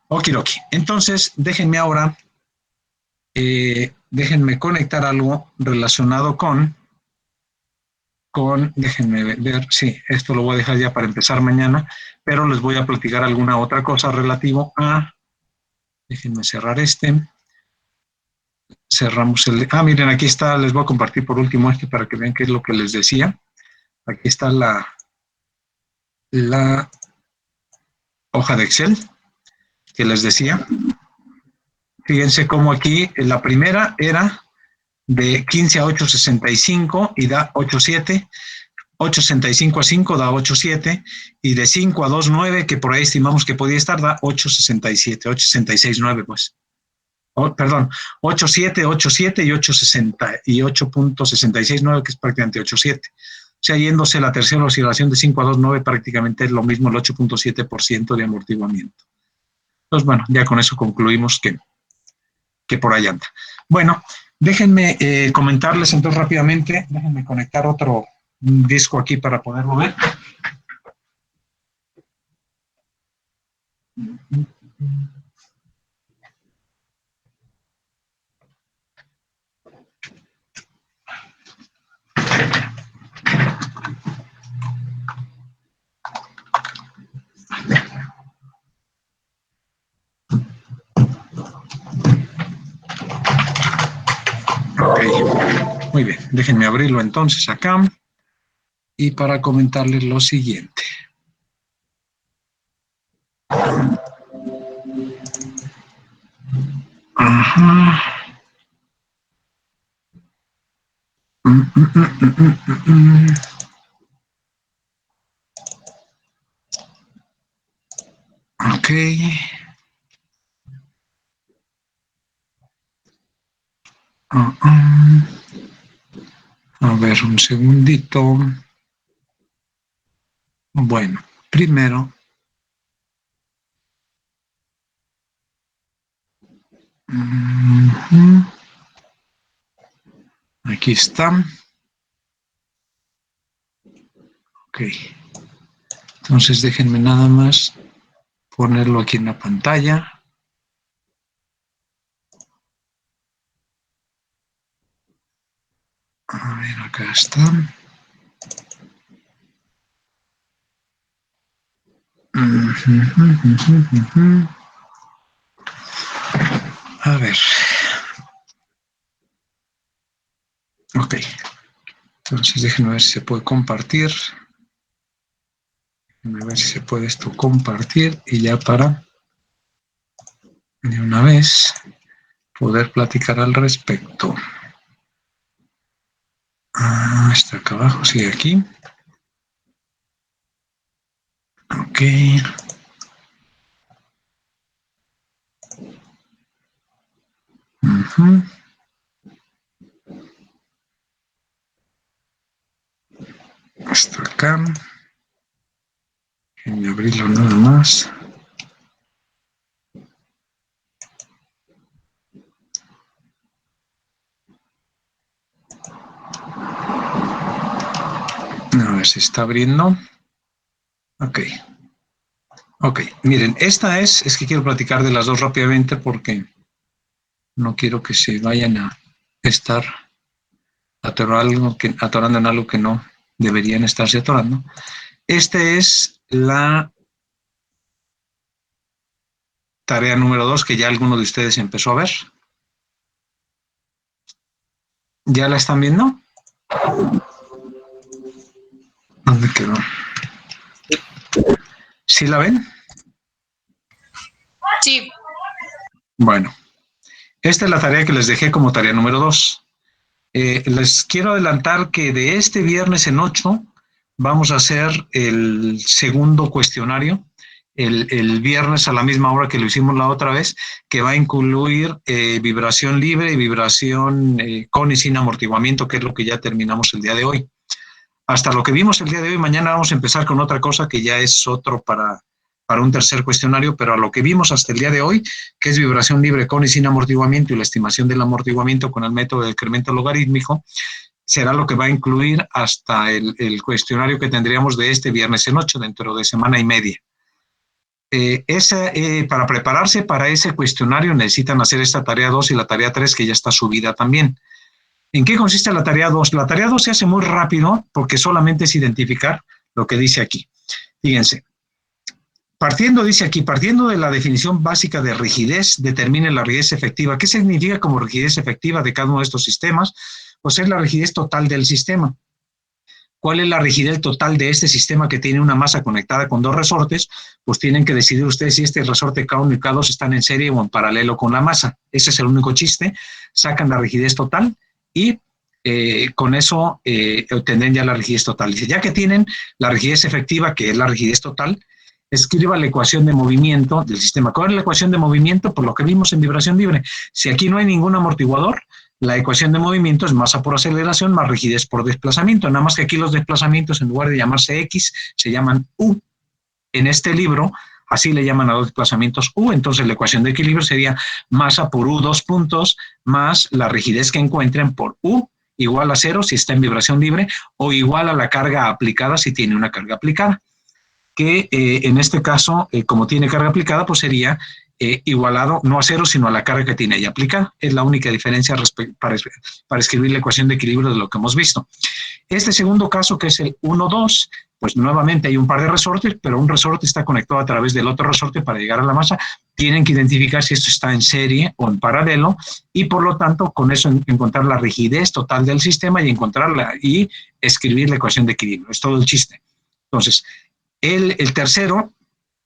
okidoki. Entonces, déjenme ahora, déjenme conectar algo relacionado con, déjenme ver, sí, esto lo voy a dejar ya para empezar mañana, pero les voy a platicar alguna otra cosa relativo a, déjenme cerrar cerramos miren, aquí está, les voy a compartir por último para que vean qué es lo que les decía. Aquí está la hoja de Excel que les decía. Fíjense cómo aquí la primera era de 15 a 8.65 y da 8.7. 8.65 a 5 da 8.7 y de 5 a 2.9, que por ahí estimamos que podía estar, da 8.67, 8.66.9 pues. Perdón, 8.7, 8.7 y 8.60 y 8.66.9, que es prácticamente 8.7. O sea, yéndose la tercera oscilación de 5 a 2.9, prácticamente es lo mismo el 8.7% de amortiguamiento. Entonces, bueno, ya con eso concluimos que por ahí anda. Bueno, déjenme comentarles entonces rápidamente, déjenme conectar otro disco aquí para poderlo ver. Ok, muy bien, déjenme abrirlo entonces acá y para comentarles lo siguiente. Ajá. Ok. A ver, un segundito. Bueno, primero. Aquí está. Ok. Entonces déjenme nada más ponerlo aquí en la pantalla. A ver, acá está. A ver. Ok. Entonces déjenme ver si se puede compartir. Déjenme ver si se puede esto compartir y ya para de una vez poder platicar al respecto. Está acá abajo, sigue aquí. Ok. Hasta acá. Déjenme abrirlo nada más. A ver si está abriendo. Ok. Ok, miren, esta es que quiero platicar de las dos rápidamente porque no quiero que se vayan a estar atorando en algo que no deberían estarse atorando. Esta es la tarea número 2 que ya alguno de ustedes empezó a ver. ¿Ya la están viendo? ¿Dónde quedó? ¿Sí la ven? Sí. Bueno, esta es la tarea que les dejé como tarea número 2. Les quiero adelantar que de este viernes en 8 vamos a hacer el segundo cuestionario, el viernes a la misma hora que lo hicimos la otra vez, que va a incluir vibración libre y vibración con y sin amortiguamiento, que es lo que ya terminamos el día de hoy. Hasta lo que vimos el día de hoy, mañana vamos a empezar con otra cosa que ya es otro para un tercer cuestionario, pero a lo que vimos hasta el día de hoy, que es vibración libre con y sin amortiguamiento y la estimación del amortiguamiento con el método de incremento logarítmico, será lo que va a incluir hasta el cuestionario que tendríamos de este viernes en 8, dentro de semana y media. Para prepararse para ese cuestionario necesitan hacer esta tarea 2 y la tarea 3, que ya está subida también. ¿En qué consiste la tarea 2? La tarea 2 se hace muy rápido porque solamente es identificar lo que dice aquí. Fíjense, dice aquí, partiendo de la definición básica de rigidez, determine la rigidez efectiva. ¿Qué significa como rigidez efectiva de cada uno de estos sistemas? Pues es la rigidez total del sistema. ¿Cuál es la rigidez total de este sistema que tiene una masa conectada con dos resortes? Pues tienen que decidir ustedes si este resorte K1 y K2 están en serie o en paralelo con la masa. Ese es el único chiste. Sacan la rigidez total y con eso obtendrán ya la rigidez total. Dice, ya que tienen la rigidez efectiva, que es la rigidez total, escriba la ecuación de movimiento del sistema. ¿Cuál es la ecuación de movimiento? Por lo que vimos en vibración libre. Si aquí no hay ningún amortiguador, la ecuación de movimiento es masa por aceleración más rigidez por desplazamiento. Nada más que aquí los desplazamientos, en lugar de llamarse X, se llaman U. En este libro, así le llaman a los desplazamientos U. Entonces la ecuación de equilibrio sería masa por U, 2 puntos, más la rigidez que encuentren por U, igual a 0 si está en vibración libre, o igual a la carga aplicada si tiene una carga aplicada. Que en este caso, como tiene carga aplicada, pues sería igualado no a 0, sino a la carga que tiene ahí aplicada. Es la única diferencia para escribir la ecuación de equilibrio de lo que hemos visto. Este segundo caso, que es el 1, 2, pues nuevamente hay un par de resortes, pero un resorte está conectado a través del otro resorte para llegar a la masa. Tienen que identificar si esto está en serie o en paralelo, y por lo tanto, con eso encontrar la rigidez total del sistema y encontrarla y escribir la ecuación de equilibrio. Es todo el chiste. Entonces, el tercero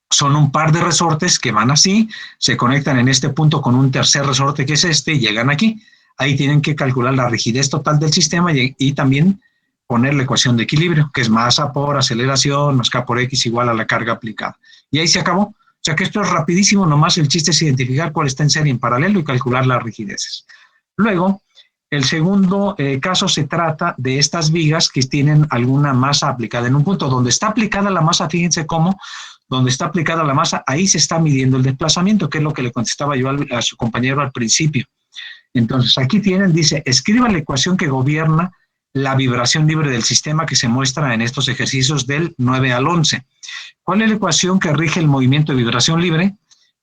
son un par de resortes que van así, se conectan en este punto con un tercer resorte que es este y llegan aquí. Ahí tienen que calcular la rigidez total del sistema y también poner la ecuación de equilibrio, que es masa por aceleración más K por X igual a la carga aplicada. Y ahí se acabó. O sea que esto es rapidísimo, nomás el chiste es identificar cuál está en serie en paralelo y calcular las rigideces. Luego, el segundo caso se trata de estas vigas que tienen alguna masa aplicada en un punto. Donde está aplicada la masa, fíjense cómo, donde está aplicada la masa, ahí se está midiendo el desplazamiento, que es lo que le contestaba yo a su compañero al principio. Entonces, aquí tienen, dice, escriba la ecuación que gobierna la vibración libre del sistema que se muestra en estos ejercicios del 9 al 11. ¿Cuál es la ecuación que rige el movimiento de vibración libre?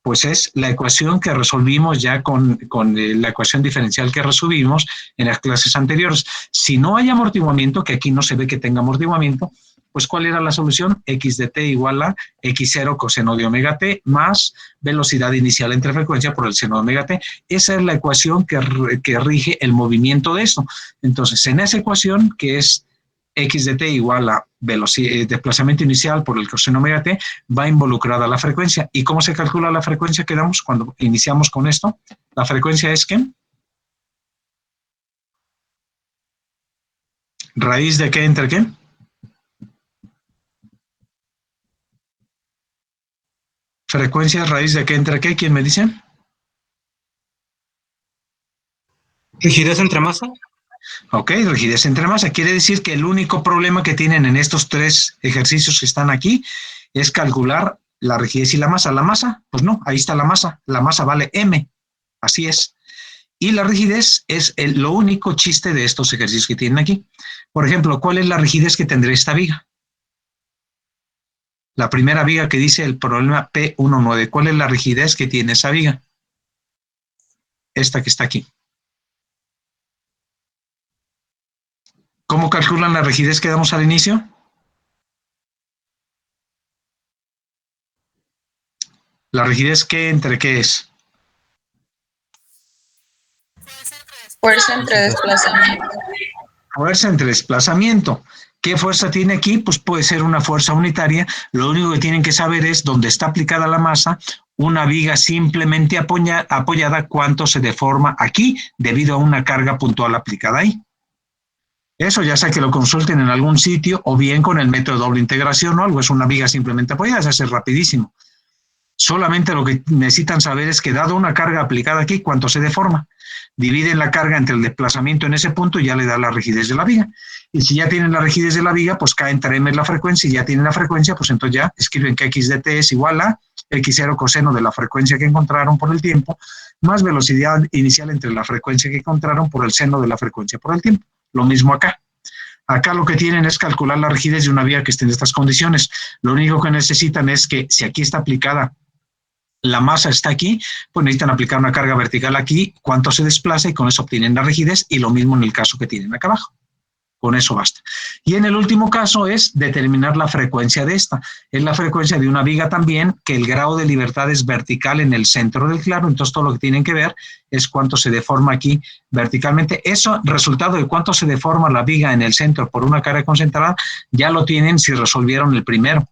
Pues es la ecuación que resolvimos ya con la ecuación diferencial que resolvimos en las clases anteriores. Si no hay amortiguamiento, que aquí no se ve que tenga amortiguamiento, pues ¿cuál era la solución? X de t igual a x0 coseno de omega t más velocidad inicial entre frecuencia por el seno de omega t. Esa es la ecuación que rige el movimiento de esto. Entonces, en esa ecuación, que es x de t igual a desplazamiento inicial por el coseno omega t, va involucrada la frecuencia. ¿Y cómo se calcula la frecuencia que damos cuando iniciamos con esto? La frecuencia es ¿qué? ¿Raíz de qué entre qué? ¿Frecuencia raíz de qué entre qué? ¿Quién me dice? ¿Rigidez entre masa? Ok, rigidez entre masa. Quiere decir que el único problema que tienen en estos tres ejercicios que están aquí es calcular la rigidez y la masa. ¿La masa? Pues no, ahí está la masa. La masa vale m, así es. Y la rigidez es lo único chiste de estos ejercicios que tienen aquí. Por ejemplo, ¿cuál es la rigidez que tendrá esta viga? La primera viga que dice el problema P19. ¿Cuál es la rigidez que tiene esa viga? Esta que está aquí. ¿Cómo calculan la rigidez que damos al inicio? ¿La rigidez qué entre qué es? Fuerza entre desplazamiento. Fuerza entre desplazamiento. ¿Qué fuerza tiene aquí? Pues puede ser una fuerza unitaria. Lo único que tienen que saber es dónde está aplicada la masa, una viga simplemente apoyada, cuánto se deforma aquí debido a una carga puntual aplicada ahí. Eso ya sea que lo consulten en algún sitio o bien con el método de doble integración o algo. Es una viga simplemente apoyada, se hace rapidísimo. Solamente lo que necesitan saber es que dado una carga aplicada aquí, cuánto se deforma. Dividen la carga entre el desplazamiento en ese punto y ya le da la rigidez de la viga. Y si ya tienen la rigidez de la viga, pues K entre M es la frecuencia, y ya tienen la frecuencia, pues entonces ya escriben que X de t es igual a X0 coseno de la frecuencia que encontraron por el tiempo, más velocidad inicial entre la frecuencia que encontraron por el seno de la frecuencia por el tiempo. Lo mismo acá. Acá lo que tienen es calcular la rigidez de una viga que esté en estas condiciones. Lo único que necesitan es que si aquí está aplicada, la masa está aquí, pues necesitan aplicar una carga vertical aquí, cuánto se desplaza y con eso obtienen la rigidez y lo mismo en el caso que tienen acá abajo. Con eso basta. Y en el último caso es determinar la frecuencia de esta. Es la frecuencia de una viga también, que el grado de libertad es vertical en el centro del claro, entonces todo lo que tienen que ver es cuánto se deforma aquí verticalmente. Eso, resultado de cuánto se deforma la viga en el centro por una carga concentrada, ya lo tienen si resolvieron el primer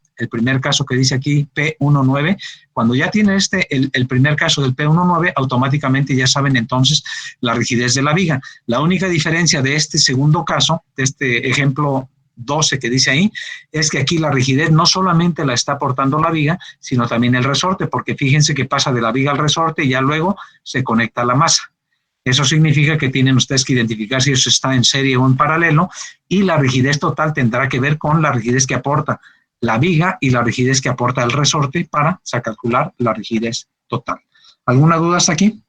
caso que dice aquí P19. Cuando ya tienen el primer caso del P19, automáticamente ya saben entonces la rigidez de la viga. La única diferencia de este segundo caso, de este ejemplo 12 que dice ahí, es que aquí la rigidez no solamente la está aportando la viga, sino también el resorte, porque fíjense que pasa de la viga al resorte y ya luego se conecta a la masa. Eso significa que tienen ustedes que identificar si eso está en serie o en paralelo, y la rigidez total tendrá que ver con la rigidez que aporta la viga y la rigidez que aporta el resorte para calcular la rigidez total. ¿Alguna duda hasta aquí?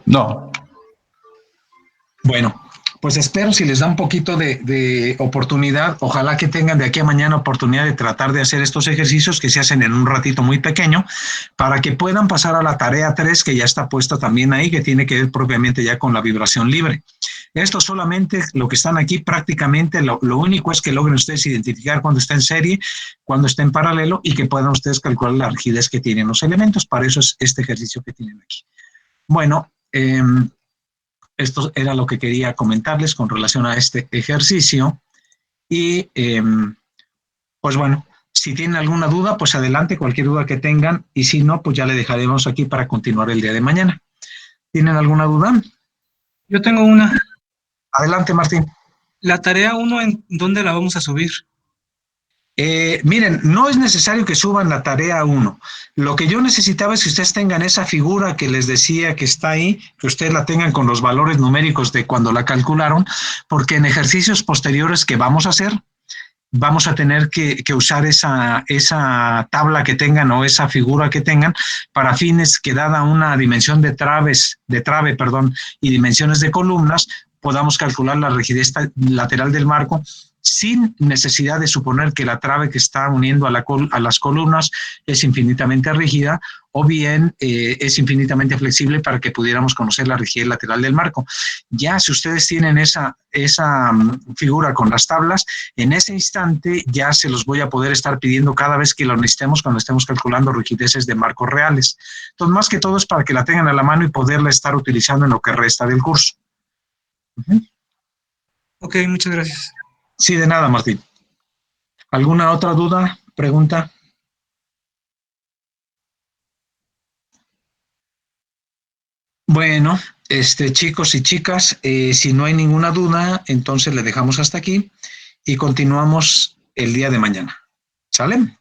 No. Bueno, pues espero si les da un poquito de oportunidad, ojalá que tengan de aquí a mañana oportunidad de tratar de hacer estos ejercicios que se hacen en un ratito muy pequeño, para que puedan pasar a la tarea 3 que ya está puesta también ahí, que tiene que ver propiamente ya con la vibración libre. Esto solamente, lo que están aquí prácticamente, lo único es que logren ustedes identificar cuando está en serie, cuando está en paralelo y que puedan ustedes calcular la rigidez que tienen los elementos. Para eso es este ejercicio que tienen aquí. Bueno, esto era lo que quería comentarles con relación a este ejercicio. Y pues bueno, si tienen alguna duda, pues adelante, cualquier duda que tengan. Y si no, pues ya le dejaremos aquí para continuar el día de mañana. ¿Tienen alguna duda? Yo tengo una. Adelante, Martín. La tarea 1, ¿en dónde la vamos a subir? Miren, no es necesario que suban la tarea 1. Lo que yo necesitaba es que ustedes tengan esa figura que les decía que está ahí, que ustedes la tengan con los valores numéricos de cuando la calcularon, porque en ejercicios posteriores que vamos a hacer, vamos a tener que usar esa tabla que tengan o esa figura que tengan para fines que dada una dimensión de trave, y dimensiones de columnas, podamos calcular la rigidez lateral del marco sin necesidad de suponer que la trave que está uniendo a las columnas es infinitamente rígida o bien es infinitamente flexible para que pudiéramos conocer la rigidez lateral del marco. Ya si ustedes tienen esa figura con las tablas, en ese instante ya se los voy a poder estar pidiendo cada vez que lo necesitemos cuando estemos calculando rigideces de marcos reales. Entonces, más que todo es para que la tengan a la mano y poderla estar utilizando en lo que resta del curso. Ok, muchas gracias. Sí, de nada, Martín. ¿Alguna otra duda, pregunta? Bueno, chicos y chicas, si no hay ninguna duda, entonces le dejamos hasta aquí y continuamos el día de mañana. ¿Sale?